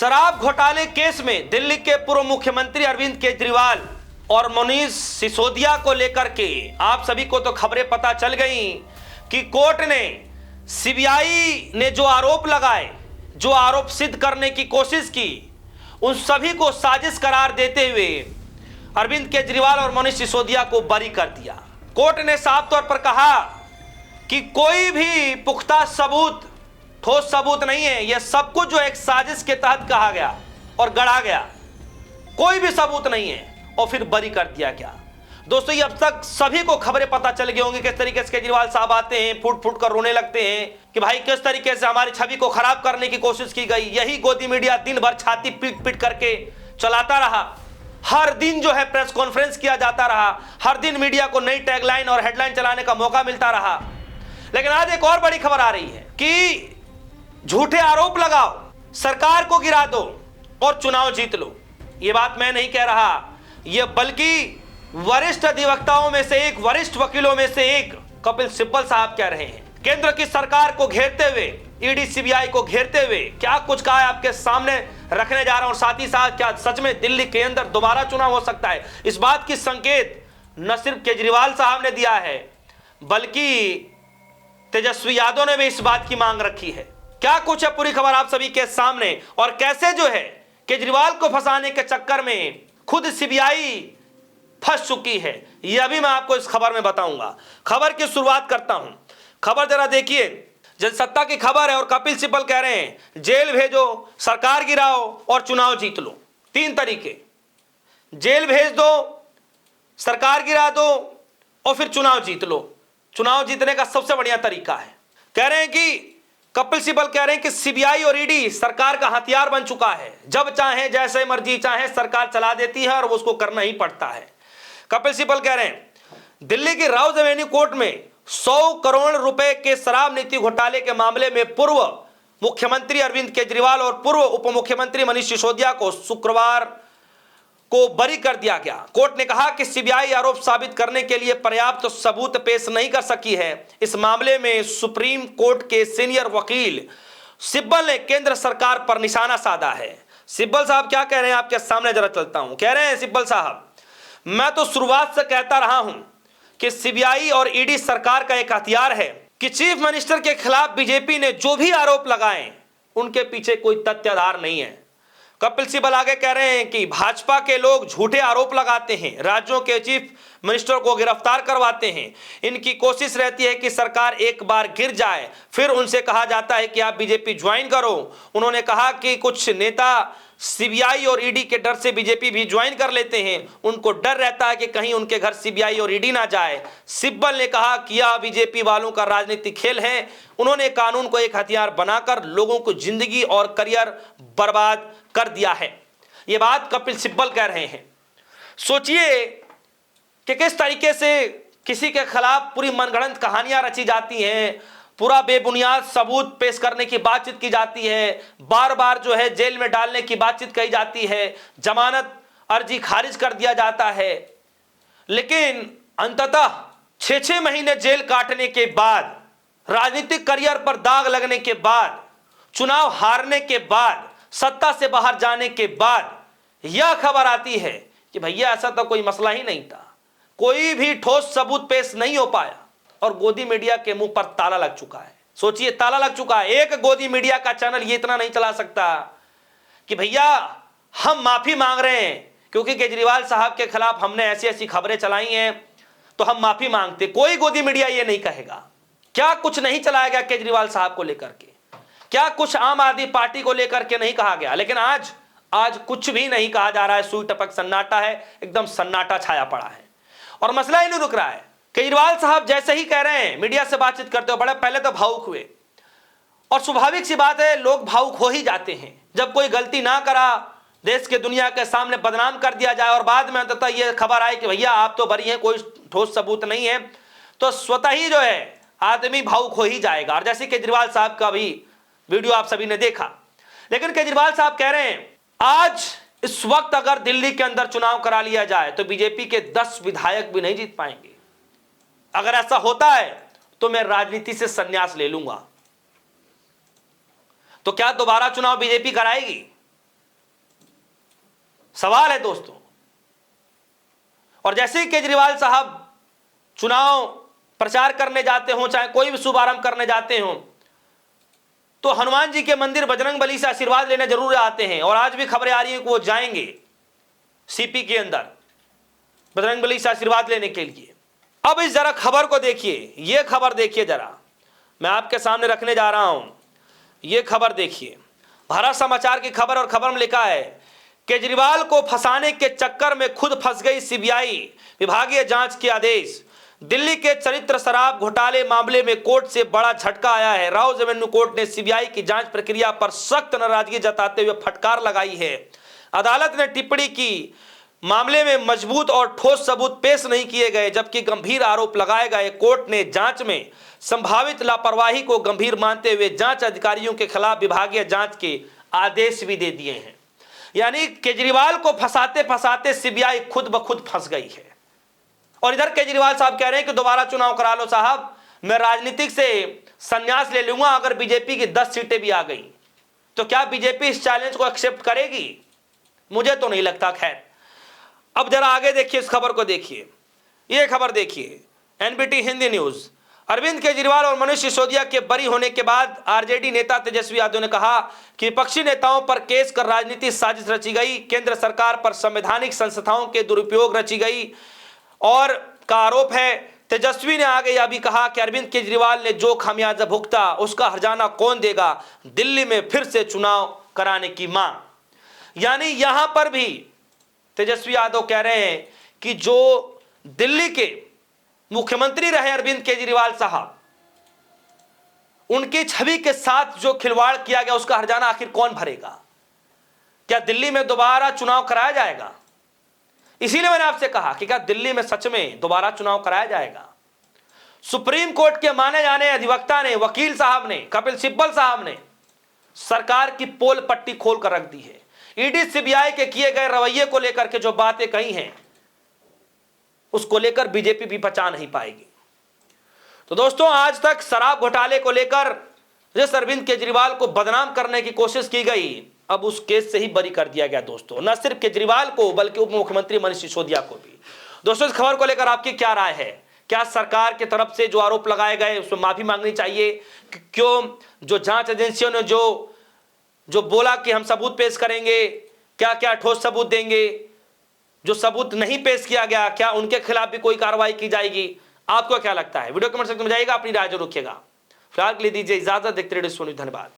शराब घोटाले केस में दिल्ली के पूर्व मुख्यमंत्री अरविंद केजरीवाल और मनीष सिसोदिया को लेकर के आप सभी को तो खबरें पता चल गई कि कोर्ट ने सीबीआई ने जो आरोप लगाए, जो आरोप सिद्ध करने की कोशिश की, उन सभी को साजिश करार देते हुए अरविंद केजरीवाल और मनीष सिसोदिया को बरी कर दिया। कोर्ट ने साफ तौर पर कहा कि कोई भी पुख्ता सबूत, ठोस सबूत नहीं है, यह सब कुछ जो एक साजिश के तहत कहा गया और गढ़ा गया, कोई भी सबूत नहीं है, और फिर बरी कर दिया गया। दोस्तों, ये अब तक सभी को खबरें पता चल गई होंगी किस तरीके से केजरीवाल साहब आते हैं, फूट फूट कर रोने लगते हैं कि भाई किस तरीके से हमारी छवि को खराब करने की कोशिश की गई। यही गोदी मीडिया दिन भर छाती पीट पीट करके चलाता रहा, हर दिन जो है प्रेस कॉन्फ्रेंस किया जाता रहा, हर दिन मीडिया को नई टैगलाइन और हेडलाइन चलाने का मौका मिलता रहा। लेकिन आज एक और बड़ी खबर आ रही है कि झूठे आरोप लगाओ, सरकार को गिरा दो और चुनाव जीत लो। यह बात मैं नहीं कह रहा, यह बल्कि वरिष्ठ अधिवक्ताओं में से एक, वरिष्ठ वकीलों में से एक कपिल सिब्बल साहब कह रहे हैं। केंद्र की सरकार को घेरते हुए, ईडी सीबीआई को घेरते हुए क्या कुछ कहा है आपके सामने रखने जा रहा हूं। और साथ ही साथ क्या सच में दिल्ली के अंदर दोबारा चुनाव हो सकता है, इस बात की संकेत न सिर्फ केजरीवाल साहब ने दिया है बल्कि तेजस्वी यादव ने भी इस बात की मांग रखी है। क्या कुछ है पूरी खबर आप सभी के सामने, और कैसे जो है केजरीवाल को फंसाने के चक्कर में खुद सीबीआई फंस चुकी है, यह भी मैं आपको इस खबर में बताऊंगा। खबर की शुरुआत करता हूं। खबर जरा देखिए, जनसत्ता की खबर है और कपिल सिब्बल कह रहे हैं जेल भेजो, सरकार गिराओ और चुनाव जीत लो। तीन तरीके, जेल भेज दो, सरकार गिरा दो और फिर चुनाव जीत लो। चुनाव जीतने का सबसे बढ़िया तरीका है। कह रहे हैं कि कपिल सिब्बल कह रहे हैं कि सीबीआई और ईडी सरकार का हथियार बन चुका है, जब चाहे जैसे मर्जी चाहे सरकार चला देती है और वो उसको करना ही पड़ता है। कपिल सिब्बल कह रहे हैं दिल्ली की राउज एवेन्यू कोर्ट में 100 करोड़ रुपए के शराब नीति घोटाले के मामले में पूर्व मुख्यमंत्री अरविंद केजरीवाल और पूर्व उप मुख्यमंत्री मनीष सिसोदिया को शुक्रवार को बरी कर दिया गया। कोर्ट ने कहा कि सीबीआई आरोप साबित करने के लिए पर्याप्त सबूत पेश नहीं कर सकी है। इस मामले में सुप्रीम कोर्ट के सीनियर वकील सिब्बल ने केंद्र सरकार पर निशाना साधा है। सिब्बल साहब क्या कह रहे हैं आपके सामने जरा चलता हूं। कह रहे हैं सिब्बल साहब, मैं तो शुरुआत से कहता रहा हूं कि सीबीआई और ईडी सरकार का एक हथियार है कि चीफ मिनिस्टर के खिलाफ बीजेपी ने जो भी आरोप लगाए उनके पीछे कोई तथ्याधार नहीं है। कपिल सिब्बल आगे कह रहे हैं कि भाजपा के लोग झूठे आरोप लगाते हैं, राज्यों के चीफ मिनिस्टर को गिरफ्तार करवाते हैं। इनकी कोशिश रहती है कि सरकार एक बार गिर जाए, फिर उनसे कहा जाता है कि आप बीजेपी ज्वाइन करो। उन्होंने कहा कि कुछ नेता सीबीआई और ईडी के डर से बीजेपी भी ज्वाइन कर लेते हैं, उनको डर रहता है कि कहीं उनके घर सीबीआई और ईडी ना जाए। सिब्बल ने कहा कि यह बीजेपी वालों का राजनीतिक खेल है। उन्होंने कानून को एक हथियार बनाकर लोगों को जिंदगी और करियर बर्बाद कर दिया है। यह बात कपिल सिब्बल कह रहे हैं। सोचिए कि किस तरीके से किसी के खिलाफ पूरी मनगढ़ंत कहानियां रची जाती हैं, पूरा बेबुनियाद सबूत पेश करने की बातचीत की जाती है, बार बार जो है जेल में डालने की बातचीत कही जाती है, जमानत अर्जी खारिज कर दिया जाता है। लेकिन अंततः 6-6 महीने जेल काटने के बाद, राजनीतिक करियर पर दाग लगने के बाद, चुनाव हारने के बाद, सत्ता से बाहर जाने के बाद यह खबर आती है कि भैया ऐसा तो कोई मसला ही नहीं था, कोई भी ठोस सबूत पेश नहीं हो पाया और गोदी मीडिया के मुंह पर ताला लग चुका है। सोचिए, ताला लग चुका है। एक गोदी मीडिया का चैनल ये इतना नहीं चला सकता कि भैया हम माफी मांग रहे हैं क्योंकि केजरीवाल साहब के खिलाफ हमने ऐसी ऐसी खबरें चलाई हैं तो हम माफी मांगते। कोई गोदी मीडिया ये नहीं कहेगा। क्या कुछ नहीं चलाया गया केजरीवाल साहब को लेकर के, क्या कुछ आम आदमी पार्टी को लेकर के नहीं कहा गया। लेकिन आज कुछ भी नहीं कहा जा रहा है। सुई टपक सन्नाटा है, एकदम सन्नाटा छाया पड़ा है और मसला ही नहीं रुक रहा है। केजरीवाल साहब जैसे ही कह रहे हैं, मीडिया से बातचीत करते हो, बड़े पहले तो भावुक हुए और स्वाभाविक सी बात है, लोग भावुक हो ही जाते हैं जब कोई गलती ना करा, देश के दुनिया के सामने बदनाम कर दिया जाए और बाद में अंततः यह खबर आए कि भैया आप तो बरी हैं, कोई ठोस सबूत नहीं है, तो स्वतः ही जो है आदमी भावुक हो ही जाएगा। और जैसे केजरीवाल साहब का भी वीडियो आप सभी ने देखा। लेकिन केजरीवाल साहब कह रहे हैं आज इस वक्त अगर दिल्ली के अंदर चुनाव करा लिया जाए तो बीजेपी के 10 विधायक भी नहीं जीत पाएंगे। अगर ऐसा होता है तो मैं राजनीति से संन्यास ले लूंगा। तो क्या दोबारा चुनाव बीजेपी कराएगी? सवाल है दोस्तों। और जैसे ही केजरीवाल साहब चुनाव प्रचार करने जाते हो, चाहे कोई भी शुभारंभ करने जाते हो, तो हनुमान जी के मंदिर बजरंगबली से आशीर्वाद लेने जरूर आते हैं। और आज भी खबरें आ रही हैं कि वो जाएंगे सीपी के अंदर बजरंगबली से आशीर्वाद लेने के लिए। अब इस जरा खबर को देखिए, ये खबर देखिए जरा, मैं आपके सामने रखने जा रहा हूं। ये खबर देखिए, भारत समाचार की खबर, और खबर में लिखा है केजरीवाल को फंसाने के चक्कर में खुद फंस गई सीबीआई, विभागीय जांच के आदेश। दिल्ली के चरित्र शराब घोटाले मामले में कोर्ट से बड़ा झटका आया है। राउज एवेन्यू कोर्ट ने सीबीआई की जांच प्रक्रिया पर सख्त नाराजगी जताते हुए फटकार लगाई है। अदालत ने टिप्पणी की मामले में मजबूत और ठोस सबूत पेश नहीं किए गए, जबकि गंभीर आरोप लगाए गए। कोर्ट ने जांच में संभावित लापरवाही को गंभीर मानते हुए जांच अधिकारियों के खिलाफ विभागीय जांच के आदेश भी दे दिए हैं। यानी केजरीवाल को फंसाते फंसाते सीबीआई खुद ब खुद फंस गई है। और इधर केजरीवाल साहब कह रहे हैं कि दोबारा चुनाव करा लो साहब, मैं राजनीतिक से संन्यास ले लूंगा अगर बीजेपी की 10 सीटें भी आ गई तो। क्या बीजेपी इस चैलेंज को एक्सेप्ट करेगी? मुझे तो नहीं लगता। खैर, अब जरा आगे देखिए, इस खबर को देखिए, यह खबर देखिए, एनबीटी हिंदी न्यूज। अरविंद केजरीवाल और मनीष सिसोदिया के बरी होने के बाद आरजेडी नेता तेजस्वी यादव ने कहा कि विपक्षी नेताओं पर केस कर राजनीतिक साजिश रची गई, केंद्र सरकार पर संवैधानिक संस्थाओं के दुरुपयोग रची गई और का आरोप है। तेजस्वी ने आगे यह भी कहा कि अरविंद केजरीवाल ने जो खामियाजा भुगता उसका हर्जाना कौन देगा, दिल्ली में फिर से चुनाव कराने की मांग। यानी यहां पर भी तेजस्वी यादव कह रहे हैं कि जो दिल्ली के मुख्यमंत्री रहे अरविंद केजरीवाल साहब, उनकी छवि के साथ जो खिलवाड़ किया गया उसका हर्जाना आखिर कौन भरेगा? क्या दिल्ली में दोबारा चुनाव कराया जाएगा? इसीलिए मैंने आपसे कहा कि क्या दिल्ली में सच में दोबारा चुनाव कराया जाएगा? सुप्रीम कोर्ट के माने जाने अधिवक्ता ने, वकील साहब ने, कपिल सिब्बल साहब ने सरकार की पोल पट्टी खोल कर रख दी है। ईडी सीबीआई के किए गए रवैये को लेकर के जो बातें कही हैं उसको लेकर बीजेपी भी बचा नहीं पाएगी। तो दोस्तों, आज तक शराब घोटाले को लेकर जिस अरविंद केजरीवाल को बदनाम करने की कोशिश की गई, अब उस केस से ही बरी कर दिया गया दोस्तों। न सिर्फ केजरीवाल को बल्कि उप मुख्यमंत्री मनीष सिसोदिया को भी। दोस्तों, इस खबर को लेकर आपकी क्या राय है? क्या सरकार की तरफ से जो आरोप लगाए गए उसमें माफी मांगनी चाहिए? क्यों जो जांच एजेंसियों ने जो बोला कि हम सबूत पेश करेंगे, क्या क्या ठोस सबूत देंगे, जो सबूत नहीं पेश किया गया क्या उनके खिलाफ भी कोई कार्रवाई की जाएगी? आपको क्या लगता है? वीडियो कमेंट सेक्शन में जाइएगा, अपनी राय जरूर रखिएगा। फिलहाल के लिए दीजिए इजाजत, देखते रहिए सोनी, धन्यवाद।